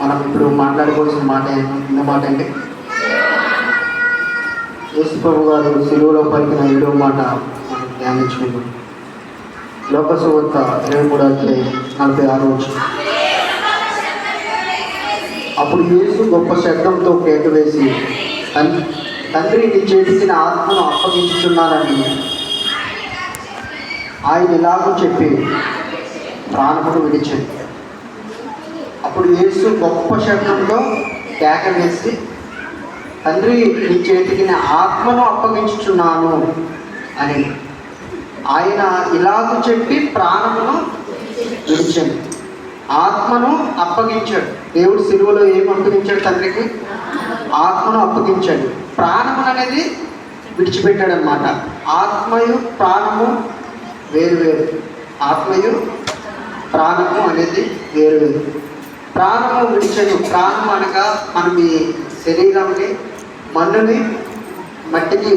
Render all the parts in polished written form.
మనం ఇప్పుడు మాట్లాడుకోవాల్సిన మాట మాట అంటే యేసు ప్రభు గారు సిలువలో పలికిన 7వ మాట మనం ధ్యానించుకుందాం. లోకసువార్త 23:46. అప్పుడు యేసు గొప్ప శబ్దంతో కేక వేసి, తండ్రి నీ చేతికి నా ఆత్మను అప్పగించుచున్నానని ఆయన ఇలాగూ చెప్పి ప్రాణమును విడిచాడు. అప్పుడు యేసు గొప్ప శబ్దంతో కేక వేసి, తండ్రి నీ చేతికి నా ఆత్మను అప్పగించుచున్నాను అని ఆయన ఇలాగూ చెప్పి ప్రాణమును విడిచాడు. ఆత్మను అప్పగించాడు. దేవుడు సిలువలో ఏం అప్పగించాడు? తండ్రికి ఆత్మను అప్పగించాడు. ప్రాణము అనేది విడిచిపెట్టాడు అన్నమాట. ఆత్మయు ప్రాణము వేరు వేరు. ఆత్మయు ప్రాణము అనేది వేరు వేరు. ప్రాణము విడిచాడు. ప్రాణం అనగా మనం ఈ శరీరంని మన్నుని మట్టికి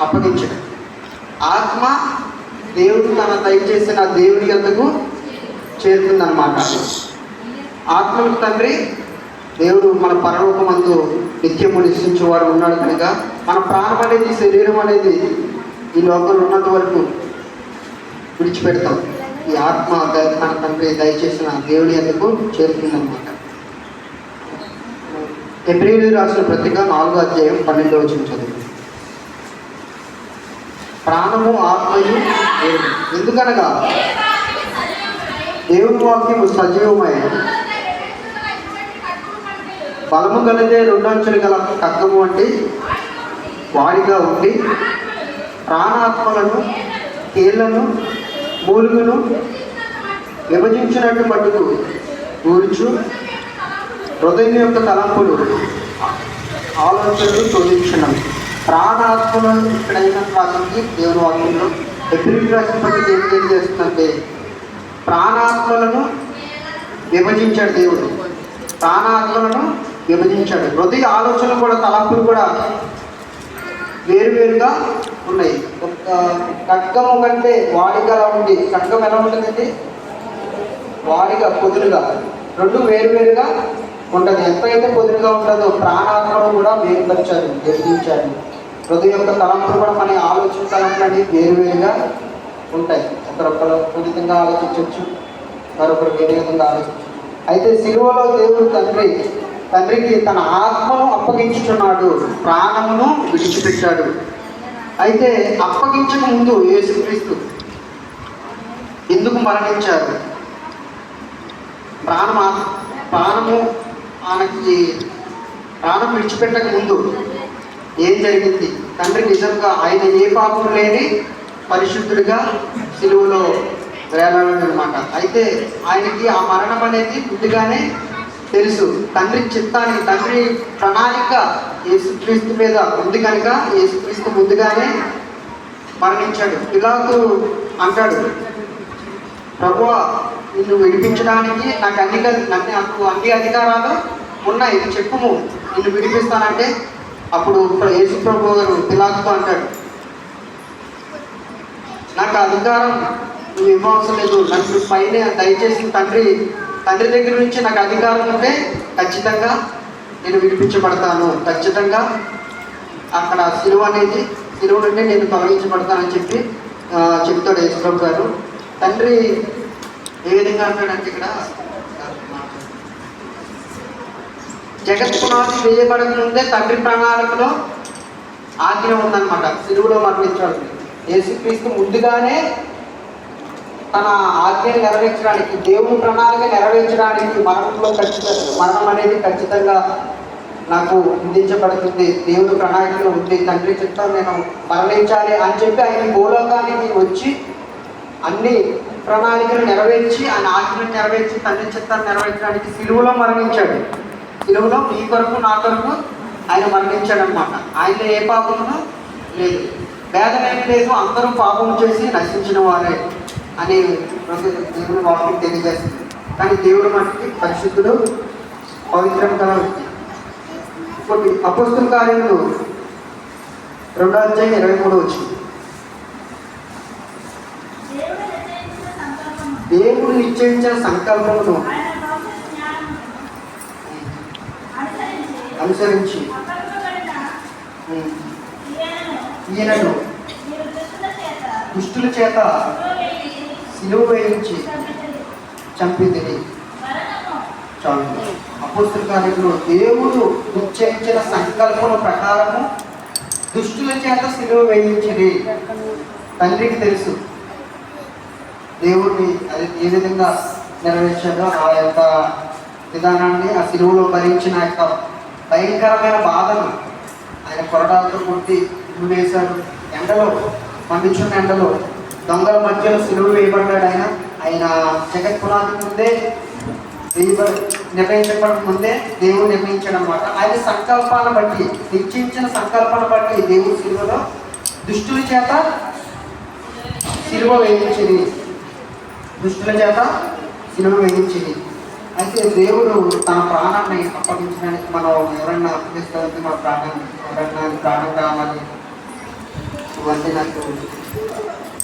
అప్పగించడం. ఆత్మ దేవుడు తన దయచేసిన దేవుని యొద్దకు చేరుతుందన్నమాట. ఆత్మకు తండ్రి దేవుడు మన పరలోకమందు నిత్యము నివసించేవాడు ఉన్నాడు కనుక మన ప్రాణం అనేది, శరీరం అనేది ఈ లోకంలో ఉన్నంత వరకు విడిచిపెడతాం. ఈ ఆత్మ తన తండ్రి దయచేసిన దేవుని ఎందుకు చేరుతుందన్నమాట. హెబ్రీయులకు రాసిన పత్రిక 4:12 చదువు. ప్రాణము ఆత్మయు ఎందుకనగా దేవుని వాక్యము సజీవమై బలము కలిగే 2 అంచులు గల ఖడ్గము వంటి వాడిగా ఉండి ప్రాణాత్మలను, కీళ్లను, మూలుగును విభజించినట్టు మట్టుకు కూర్చు హృదయం యొక్క తలంపులు ఆలోచనలు శోధించినవి. ప్రాణాత్మలను ఇక్కడైన రాసింది దేవుని వాక్యంలో. హెబ్రీయులకు రాసిన పత్రిక ఏం చేస్తుందంటే ప్రాణాత్మలను విభజించాడు దేవుడు. ప్రాణాత్మలను విభజించాడు. హృదయ ఆలోచనలు కూడా, తలంపులు కూడా వేరువేరుగా ఉన్నాయి. ఒక ఖడ్గము కంటే వాడిగా ఉంది. ఖడ్గం ఎలా ఉంటుందండి? వాడిగా, పొదులుగా, రెండు వేరువేరుగా ఉంటుంది. ఎంతైతే పొదులుగా ఉంటుందో ప్రాణాత్మను కూడా వేరుపరిచారు, విభజించారు. హృదయ యొక్క తలంపులు కూడా మన ఆలోచన తలంపులు అనేవి వేరువేరుగా ఉంటాయి. ఒకరొకరు ఒక విధంగా ఆలోచించవచ్చు, మరొకరు వేరే విధంగా ఆలోచించవచ్చు. అయితే సిలువలో దేవుడు తండ్రికి తన ఆత్మను అప్పగించుచున్నాడు, ప్రాణమును విడిచిపెట్టాడు. అయితే అప్పగించక ముందు యేసుక్రీస్తు ఎందుకు మరణించారు? ప్రాణము ఆయనకి ప్రాణం విడిచిపెట్టక ముందు ఏం జరిగింది? తండ్రి నిజంగా ఆయన ఏ పాపం లేని పరిశుద్ధుడిగా సిలువలో వేలాడనమాట. అయితే ఆయనకి ఆ మరణం అనేది ముందుగానే తెలుసు. తండ్రి చిత్తాన్ని, తండ్రి ప్రణాళిక యేసుక్రీస్తు మీద ఉంది కనుక యేసుక్రీస్తు ముందుగానే మరణించాడు. పిలాతు అంటాడు, ప్రభువా నిన్ను విడిపించడానికి నాకు అన్ని అధికారాలు ఉన్నాయి, చెప్పుము నిన్ను విడిపిస్తానంటే అప్పుడు యేసు ప్రభు గారు పిలాతుతో అంటాడు, నాకు అధికారం నువ్వు ఇవ్వవలసిన లేదు, నాకు పైన దయచేసి తండ్రి దగ్గర నుంచి నాకు అధికారం ఉంటే ఖచ్చితంగా నేను విడిపించబడతాను, ఖచ్చితంగా అక్కడ సిలువ నుండి నేను తొలగించబడతానని చెప్పి చెప్తాడు యేసు ప్రభు గారు. తండ్రి ఏ విధంగా అంటాడంటే ఇక్కడ జగత్ పునాది వేయబడక ముందే తండ్రి ప్రణాళికలో ఆజ్ఞ ఉందన్నమాట. సిలువలో మరణించాడు యేసుక్రీస్తు ముందుగానే తన ఆజ్ఞను నెరవేర్చడానికి, దేవుని ప్రణాళిక నెరవేర్చడానికి మరణం అనేది ఖచ్చితంగా నాకు అందించబడుతుంది, దేవుని ప్రణాళికలో ఉంది, తండ్రి చిత్తం నేను మరణించాలి అని చెప్పి ఆయన భూలోకానికి వచ్చి అన్ని ప్రణాళికలు నెరవేర్చి, ఆయన ఆజ్ఞను నెరవేర్చి, తండ్రి చిత్తాన్ని నెరవేర్చడానికి సిలువలో మరణించాడు. సిలువలో నీ కొరకు నా కొరకు ఆయన మరణించాడు అనమాట. ఆయనలో ఏ పాపమును లేదు, భేదమేమీ లేదు, అందరూ పాపం చేసి నశించిన వారే అని దేవుని వాక్యం తెలియజేస్తుంది. కానీ దేవుడు మనకి పరిశుద్ధుడు, పవిత్రం గల వ్యక్తి. ఇంకోటి అపోస్తుల కార్యములు 2:23 దేవుడు నిశ్చయించిన సంకల్పమును అనుసరించి ఈయనను దుష్టుల చేత సిలువ వేయించి చంపితిని. చాలు. అపోస్తల కార్యములో దేవుడు నిశ్చయించిన సంకల్పం ప్రకారము దుష్టుల చేత సిలువ వేయించింది. తండ్రికి తెలుసు దేవుడిని అది ఏ విధంగా నెరవేర్చాడో, ఆ యొక్క విధానాన్ని ఆ సిలువలో భరించిన యొక్క భయంకరమైన బాధను ఆయన కొరడాలతో కొట్టి వేశాడు. ఎండలో, పండించిన ఎండలో దొంగల మధ్యలో సిలువ వేయబడ్డాడు. ఆయన జగత్ పునాది ముందే నిర్ణయించబడక ముందే దేవుడు నిర్ణయించాడు అనమాట. ఆయన సంకల్పాన్ని బట్టి, నిశ్చయించిన సంకల్పాన్ని బట్టి దేవుడు సిలువలో దుష్టుల చేత సిలువ వేయించింది. దుష్టుల చేత సిలువ వేయించింది. అయితే దేవుడు తన ప్రాణాన్ని అప్పగించడానికి మనం ఎవరైనా అప్పగిస్తే మన ప్రాణాన్ని ఎవరైనా ప్రాణం కావాలి ఇవన్నీ నాకు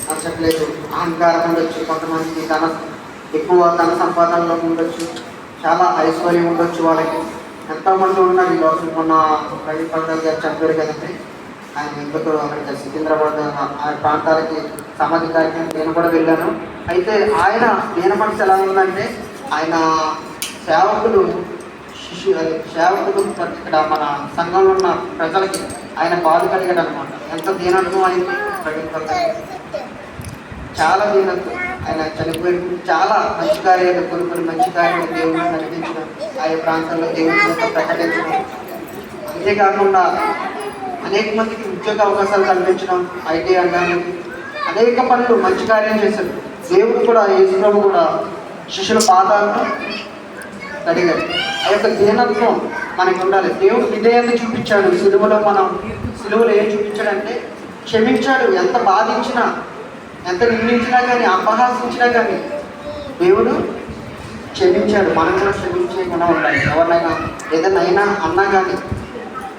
నచ్చట్లేదు. అహంకారం ఉండొచ్చు, కొంతమందికి ఎక్కువ ధన సంపాదనలో ఉండొచ్చు, చాలా ఐశ్వర్యం ఉండొచ్చు, వాళ్ళకి ఎంతోమంది ఉన్నారు ఈ లోపల. మొన్న రవి పండుగ గారు చంపారు కదండి, ఆయన ఎందుకు అక్కడికి సికింద్రాబాద్ ఆ ప్రాంతాలకి సమాధి కార్యక్రమం నేను కూడా వెళ్ళాను. అయితే ఆయన దీన మనసు ఎలా ఉందంటే, ఆయన సేవకులు ఇక్కడ మన సంఘంలో ఉన్న ప్రజలకి ఆయన బాధ కలిగాడు అనమాట. ఎంత దీనత్వం అయింది చాలా దీనత్వం. ఆయన చనిపోయిన చాలా మంచి కార్యాలు, కొన్ని మంచి కార్యాలు దేవుడిని నడిపించడం, ఆయా ప్రాంతాల్లో దేవుడి ప్రకటించడం, అంతేకాకుండా అనేక మందికి ఉద్యోగ అవకాశాలు కల్పించడం, ఐటీ రంగాన్ని అనేక పనులు మంచి కార్యం చేశాడు. దేవుడు కూడా, యేసు ప్రభు కూడా శిష్యుల పాదాలను కడిగాడు. ఆ యొక్క దీనత్వం మనకి ఉండాలి. దేవుడు విధేయత చూపించాడు సిలువలో. సిలువలో ఏం చూపించాడంటే క్షమించాడు. ఎంత బాధించినా, ఎంత నిందించినా కానీ, అపహాసించినా కానీ దేవుడు క్షమించాడు. మనం కూడా క్షమించే గుణం ఉండాలి. ఎవరినైనా ఏదైనా అన్నా కానీ,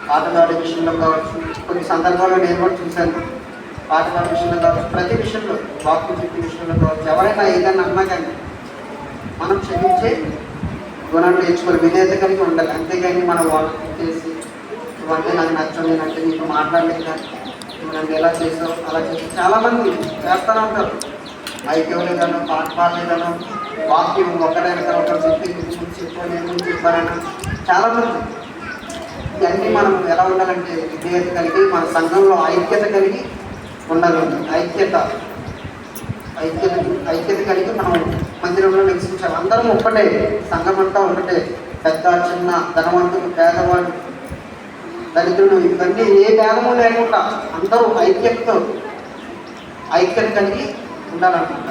పాటగాడి విషయంలో కావచ్చు, కొన్ని సందర్భాల్లో నేను కూడా చూశాను. పాటగాడి విషయంలో కావచ్చు, ప్రతి విషయంలో, వాక్యం చెప్పే విషయంలో కావచ్చు, ఎవరైనా ఏదైనా అన్నా కానీ మనం క్షమించే గుణాలు నేర్చుకోవాలి. విధేయత కలిగి ఉండాలి. అంతేగాని మనం వాళ్ళకి చేసి ఇవన్నీ నాకు నచ్చం, నేనంటే నీకు మాట్లాడలేదు కానీ నువ్వు నన్ను ఎలా చేసావు అలా చేసి చాలామంది చేస్తూనే ఉంటారు. ఐక్యలేదనో, పాట పాడలేదనో, వాక్యం ఒకరైనా ఒకరు చెప్పారన్నా చాలామంది. ఇవన్నీ మనం ఎలా ఉండాలంటే విధేయత కలిగి, మన సంఘంలో ఐక్యత కలిగి ఉండాలండి. ఐక్యత కలిగి మనం మందిరంలో నివసించాలి. అందరం ఒక్కటే, సంఘం అంతా ఒకటే. పెద్ద చిన్న, ధనవంతుడు, పేదవాడు, దరిద్రుడు, ఇవన్నీ ఏ భేదము లేకుండా అందరూ ఐక్యత కలిగి ఉండాలన్నమాట.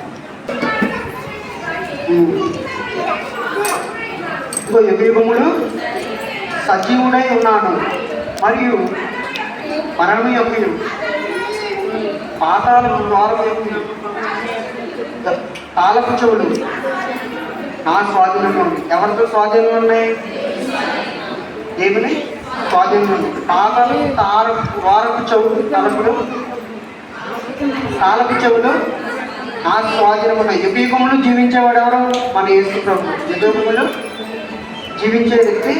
యుగములు సజీవుడై ఉన్నాను మరియు మరణము యొక్క పాతాళము ద్వారము యొక్క తాళపు చెవులు నా స్వాధీనంలో ఉంది. ఎవరితో స్వాధీనంలో ఉన్నాయి? దేవుని స్వాధీనంలో ఉంది. పాతాళము ద్వారపు చెవులు, తాళపు చెవులు నా స్వాధీనం ఉన్నాయి. యుగములు జీవించేవాడు ఎవరు? మన యేసు ప్రభు. యుగములు జీవించే వ్యక్తి.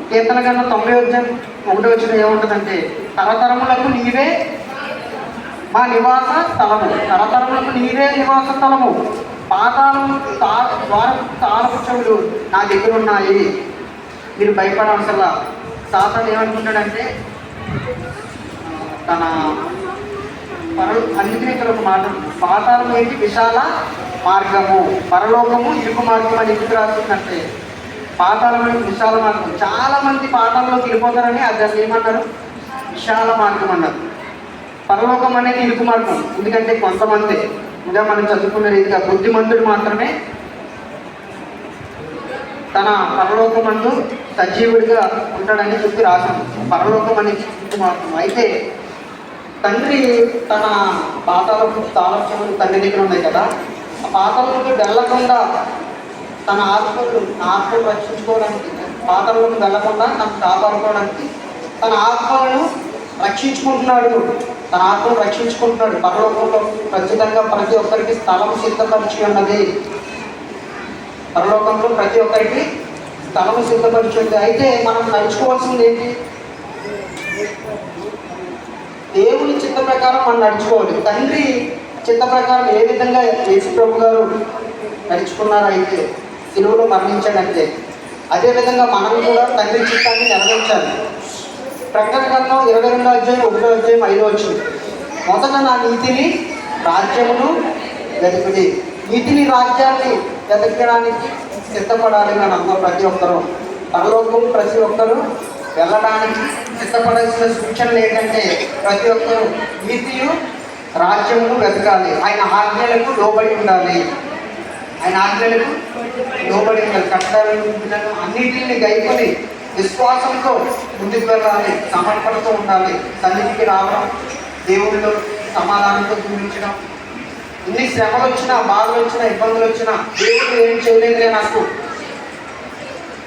కీర్తన కన్నా 91 ఏముంటుందంటే, తరతరములకు నీవే మా నివాస స్థలము, తరతరములకు నీవే నివాస స్థలము, పాతాళము తాళపు చెవులు నా దగ్గర ఉన్నాయి. మీరు భయపడవలసలా. సాతాను ఏమనుకుంటాడంటే, తన అందుకనే ఇక్కడ ఒక మాట, పాతాళం ఏంటి? విశాల మార్గము, పరలోకము ఇరుకు మార్గం అని ఎందుకు రాస్తుందంటే, పాతాళం విశాల మార్గం. చాలా మంది పాతాళంలోకి వెళ్ళిపోతారని దాన్ని ఏమన్నారు? విశాల మార్గం అన్నారు. పరలోకం అనేది ఇరుకు మార్గం. ఎందుకంటే కొంతమంది, ఇంకా మనం చదువుకున్న రీతిగా బుద్ధిమంతుడు మాత్రమే తన పరలోకమందు సజీవుడిగా ఉంటాడని చెప్పి రాశాను. పరలోకం అనేది ఇరుకు మార్గం. అయితే తండ్రి తన పాతాళపు తాళచెవులు తండ్రి దగ్గర ఉన్నాయి కదా, ఆ పాతాళంలోకి వెళ్ళకుండా తన ఆత్మను రక్షించుకోవడానికి, పాతాళంలోకి వెళ్ళకుండా తను కాపాడుకోవడానికి తన ఆత్మలను రక్షించుకుంటున్నాడు. తన ఆత్మను రక్షించుకుంటున్నాడు. పరలోకంలో ఖచ్చితంగా ప్రతి ఒక్కరికి స్థలం సిద్ధపరిచి ఉన్నది. పరలోకంలో ప్రతి ఒక్కరికి స్థలము సిద్ధపరిచింది. అయితే మనం నడుచుకోవాల్సింది ఏంటి? దేవుని చిత్త ప్రకారం మనం నడుచుకోవాలి. తండ్రి చిత్త ప్రకారం ఏ విధంగా యేసు ప్రభు గారు నడుచుకున్నారు, అయితే సిలువలో మరణించాడంటే అదేవిధంగా మనం కూడా తండ్రి చిత్తాన్ని నెరవేర్చాలి. ప్రకటన గ్రంథం 22 అధ్యాయం 1 అధ్యాయం 5 మొదట నా నీతిని రాజ్యమును వెతుకుడి. నీతిని రాజ్యాన్ని వెతకడానికి సిద్ధపడాలి. మన అమ్మ ప్రతి ఒక్కరూ పరలోకం ప్రతి ఒక్కరూ వెళ్ళడానికి సిద్ధపడాల్సిన సూచనలు ఏంటంటే ప్రతి ఒక్కరూ నీతియు రాజ్యమును వెతకాలి. ఆయన ఆజ్ఞలకు లోబడి ఉండాలి. ఆయన ఆజ్ఞలకు లోబడి ఉండాలి. కట్టడాలను అన్నిటిని గైకొని విశ్వాసంతో ముందుకు వెళ్ళాలి. సమర్పణతో ఉండాలి. సన్నిధికి రావడం, దేవుళ్ళు సమాధానంతో జీవించడం. ఎన్ని శ్రమలు వచ్చినా, బాధలు వచ్చినా, ఇబ్బందులు వచ్చినా దేవుడు ఏం చేయలేదులే నాకు,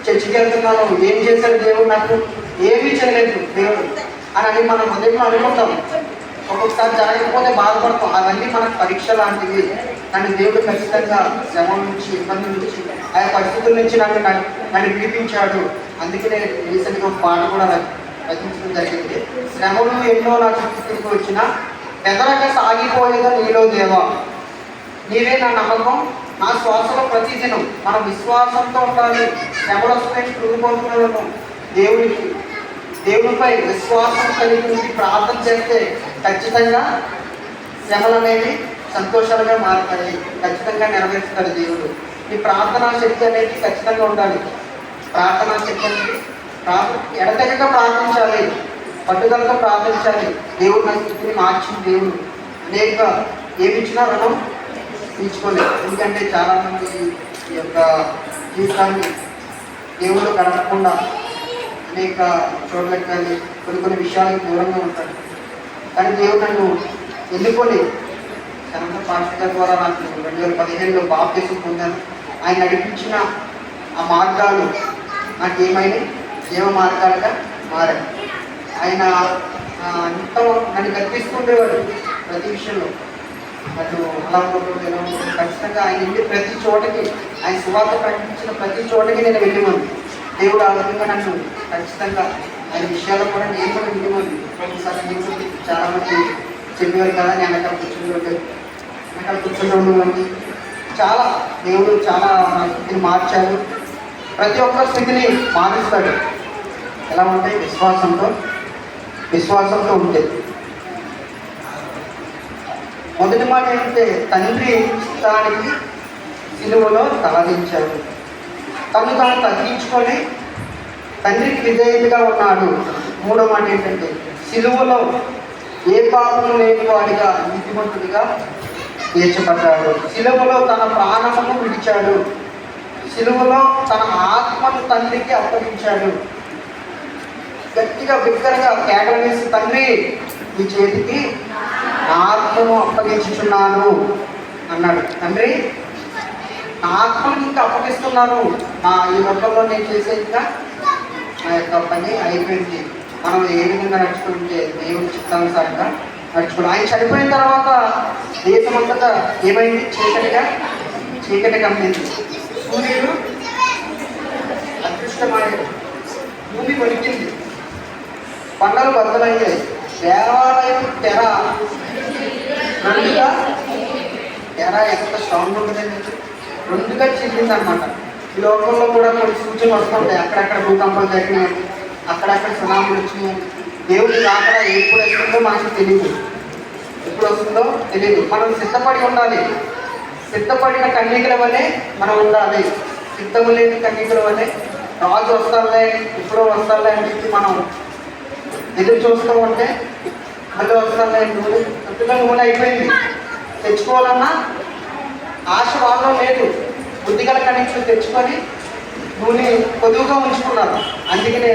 చర్చికి వెళ్తున్నాను, ఏం చేశాడు దేవుడు నాకు, ఏమీ చేయలేదు దేవుడు అని మనం మొదట్లో అనుకుంటాం. ఒక్కొక్కసారి జరగకపోతే బాధపడతాం. అవన్నీ మనకు పరీక్ష లాంటివి. నన్ను దేవుడు ఖచ్చితంగా శ్రమ నుంచి, ఇబ్బంది నుంచి, ఆయా పరిస్థితుల నుంచి నన్ను విడిపించాడు. అందుకనే రీసెంట్గా ఒక పాట కూడా రచించడం జరిగింది. శ్రమలు ఎన్నో నా చుట్టూ వచ్చినా బెదరక సాగిపోయేదా నీలో దేవా, నీవే నా నమ్మకం, నా శ్వాసలో ప్రతిదినం. మనం విశ్వాసంతో ఉండాలి. శ్రమలు వస్తున్నాయి, కృంగిపోతున్నాను, దేవునిపై విశ్వాసం కలిగి ఉండి ప్రార్థన చేస్తే ఖచ్చితంగా శ్రమలు అనేవి సంతోషాలుగా మారుతాయి. ఖచ్చితంగా నెరవేరుస్తాడు దేవుడు. ఈ ప్రార్థనా శక్తి అనేది ఖచ్చితంగా ఉండాలి. ప్రార్థనా శక్తి అనేది ఎడతెగక ప్రార్థించాలి, పట్టుదలతో ప్రార్థించాలి. దేవుడు నా స్థితిని మార్చిన దేవుడు అనేక ఏమి ఇచ్చినా రుణం తీర్చుకోలేదు. ఎందుకంటే చాలామంది ఈ యొక్క జీవితాన్ని దేవుడు గడపకుండా అనేక చోట్లకి కానీ కొన్ని విషయాలకు దూరంగా ఉంటాడు. కానీ దేవుడు నన్ను ఎన్నుకొని కనుక పాస్టర్ ద్వారా నాకు 2015లో బాప్తిసం పొందాను. ఆయన నడిపించిన ఆ మార్గాలు నాకు ఏమైనా జీవ మార్గాలుగా మారాయి. ఆయన అంతా నన్ను కల్పిస్తుండేవాడు ప్రతి విషయంలో. అటు అలా ఖచ్చితంగా ఆయన వెళ్ళి ప్రతి చోటకి, ఆయన సువార్త ప్రకటించిన ప్రతి చోటకి నేను వెళ్ళిపోను. దేవుడు ఆ విధంగా నన్ను ఖచ్చితంగా ఆయన విషయాలు కూడా నేను కూడా వెళ్ళిపోను. ఒకసారి చాలామంది చెప్పేవారు కదా, నేను అక్కడ కూర్చుండి చాలా దేవుడు చాలా స్థితిని మార్చాడు. ప్రతి ఒక్క స్థితిని మారుస్తాడు. ఎలా ఉంటే విశ్వాసంతో ఉంటే. మొదటి మాట ఏంటంటే తండ్రి చిత్తానికి సిలువలో తలదించాడు. తను తగ్గించుకొని తండ్రికి విధేయుడిగా ఉన్నాడు. మూడో మాట ఏంటంటే సిలువలో ఏ పాపము లేని వాడిగా నీతిమంతుడిగా తీర్చబడ్డాడు. సిలువలో తన ప్రాణమును విడిచాడు. సిలువలో తన ఆత్మను తండ్రికి అప్పగించాడు. గట్టిగా బిగ్గరగా కేకలు వేసి, తండ్రి ఈ చేతికి నా ఆత్మను అప్పగించుచున్నాను అన్నాడు. తండ్రి నా ఆత్మను ఇంకా అప్పగిస్తున్నాను. ఈ లోకంలో నేను చేసే ఇంకా నా యొక్క పని అయిపోయింది. మనం ఏ విధంగా నడుచుకుంటే దేవుని చిత్తానుసారంగా నడుచుకోవాలి. ఆయన చనిపోయిన తర్వాత దేశమంతటా ఏమైంది? చీకటి కమ్మింది. సూర్యుడు అదృష్టమాయాడు. భూమి వణికింది. పంటలు బద్దలయ్యాయి. దేవాలయం తెర ఎంత స్ట్రాంగ్ ఉంటుందండి, రెండుగా చీలిందనమాట. ఈ లోకంలో కూడా కొన్ని సూచనలు వస్తుంటాయి. అక్కడక్కడ భూకంపాలు జరిగినాయి, అక్కడక్కడ సునాములు వచ్చినాయి. దేవుడి రాకడ ఎప్పుడు వస్తుందో మనకు తెలియదు, ఎప్పుడు వస్తుందో తెలియదు. మనం సిద్ధపడి ఉండాలి. సిద్ధపడిన కన్యకల వల్లే మనం ఉండాలి. సిద్ధము లేని కన్యకల వల్లే రాజు వస్తారులే, ఎప్పుడో వస్తారులే అని చెప్పి మనం ఎదురు చూస్తూ ఉంటే మళ్ళీ వస్తారులే, నూనె అయిపోయింది. తెచ్చుకోవాలన్నా ఆశ వాళ్ళలో లేదు. బుద్ధిగల కనెక్షన్ తెచ్చుకొని నూనె పొదువుగా ఉంచుకున్నారు. అందుకనే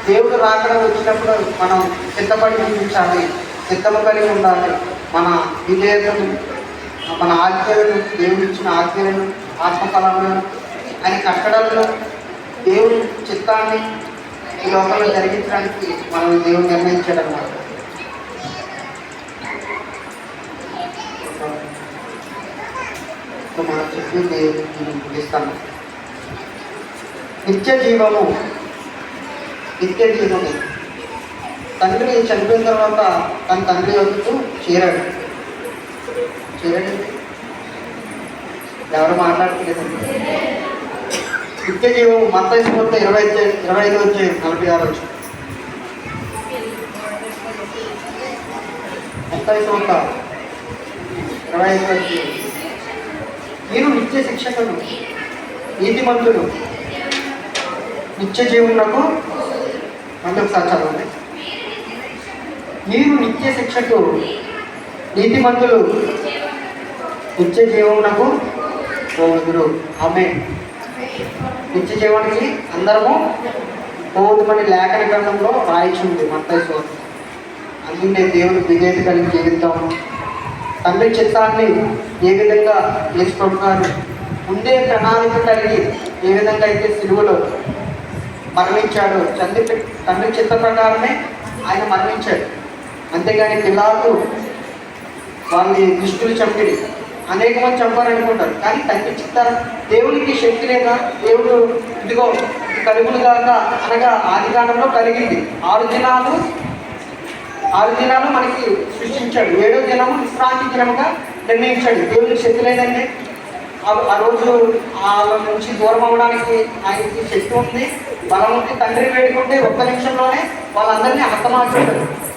దేవుడు రాకడ వచ్చినప్పుడు మనం సిద్ధపడి ఉంచాలి, సిద్ధము కలిగి ఉండాలి. మన విధేయతను, మన ఆజ్ఞలను, దేవుడు ఇచ్చిన ఆజ్ఞలను, ఆత్మఫలాలను, ఆయన కట్టడలను, దేవుడి చిత్తాన్ని ఈ లోకంలో జరిగించడానికి మనం దేవుడు నిర్ణయించాడు అన్నమాట. మనం చెప్పి దేవుడిని ముగిస్తాను. నిత్య జీవము. నిత్య జీవము. తండ్రి చనిపోయిన తర్వాత తన తండ్రి వద్దకు చేరాడు. ఎవరు మాట్లాడుతులేదండి. నిత్య జీవము మత్తయి సువార్త 25 వచ్చే 46 వచ్చి. మత్తయి సువార్త 25 వచ్చి. మీరు నిత్య శిక్షకుడు, నీతిమంతుడు, నిత్య జీవమునకు అంటే ఒకసారి చదవండి. మీరు నిత్య శిక్షకుడు, నీతిమంతులు, నిత్య జీవమునకు పోదురు. ఆమె నిత్య జీవానికి అందరము పోదుమని లేఖన గ్రంథంలో రాయించింది మత్తయి సువార్త. అందుకే దేవుని విధేయత కలిగి జీవిద్దాం. తండ్రి చిత్తాన్ని ఏ విధంగా చేసుకుంటున్నారు, ముందే ప్రణాళిక కలిగి ఏ విధంగా అయితే సిలువలో మరణించాడు, తండ్రి చిత్త ప్రకారమే ఆయన మరణించాడు. అంతేగాని పిలాతు వాళ్ళని దుష్టులు చంపిడి, అనేక మంది చంపారనుకుంటారు. కానీ తండ్రి చిత్తారు. దేవునికి శక్తి లేదా దేవుడు ఇదిగో కలుగులు కాక అనగా ఆది కాలంలో కలిగింది. 6 దినాలు మనకి సృష్టించాడు. 7వ దినము విశ్రాంతి దినముగా నిర్ణయించాడు. దేవునికి శక్తి లేదండి. ఆ రోజు వాళ్ళ నుంచి దూరం అవ్వడానికి ఆయనకి శక్తి ఉంది, బలం ఉంది. తండ్రి వేడుకుంటే ఒక్క నిమిషంలోనే వాళ్ళందరినీ హతమార్చాడు.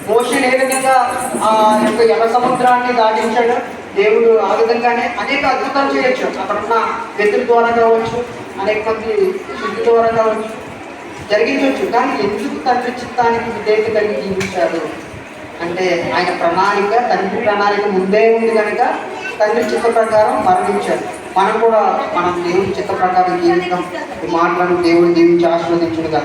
మోషేని ఏ విధంగా ఆ యొక్క ఎర్ర సముద్రాన్ని దాటించాడు దేవుడు, ఆ విధంగానే అనేక అద్భుతాలు చేయొచ్చు. అక్కడ ఉన్న వ్యక్తుల ద్వారా కావచ్చు, అనేక మంది శుద్ధి ద్వారా కావచ్చు, జరిగించవచ్చు. కానీ ఎందుకు తండ్రి చిత్తానికి విధేయత కలిగి జీవించాడు అంటే ఆయన ప్రణాళిక, తండ్రి ప్రణాళిక ముందే ఉంది కనుక తండ్రి చిత్త ప్రకారం మరణించాడు. మనం కూడా దేవుడి చిత్త ప్రకారం జీవితం. ఈ మాటలను దేవుడు దీవించి ఆశీర్వదించుడుగా.